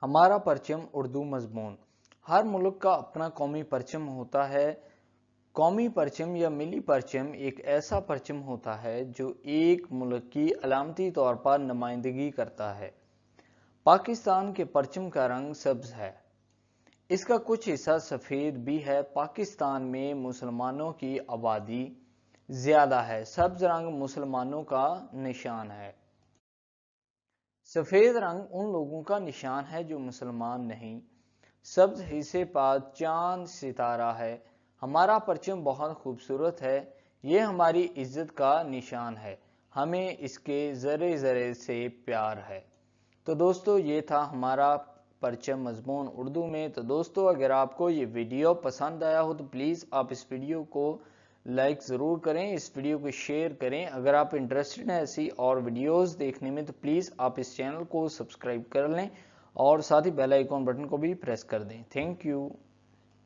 ہمارا پرچم اردو مضمون۔ ہر ملک کا اپنا قومی پرچم ہوتا ہے۔ قومی پرچم یا ملی پرچم ایک ایسا پرچم ہوتا ہے جو ایک ملک کی علامتی طور پر نمائندگی کرتا ہے۔ پاکستان کے پرچم کا رنگ سبز ہے۔ اس کا کچھ حصہ سفید بھی ہے۔ پاکستان میں مسلمانوں کی آبادی زیادہ ہے۔ سبز رنگ مسلمانوں کا نشان ہے۔ سفید رنگ ان لوگوں کا نشان ہے جو مسلمان نہیں۔ سبز حصے پر چاند ستارہ ہے۔ ہمارا پرچم بہت خوبصورت ہے۔ یہ ہماری عزت کا نشان ہے۔ ہمیں اس کے ذرے ذرے سے پیار ہے۔ تو دوستو یہ تھا ہمارا پرچم مضمون اردو میں۔ تو دوستو اگر آپ کو یہ ویڈیو پسند آیا ہو تو پلیز آپ اس ویڈیو کو لائک ضرور کریں، اس ویڈیو کو شیئر کریں۔ اگر آپ انٹرسٹڈ ہیں ایسی اور ویڈیوز دیکھنے میں تو پلیز آپ اس چینل کو سبسکرائب کر لیں اور ساتھ ہی بیل آئیکن بٹن کو بھی پریس کر دیں۔ Thank you.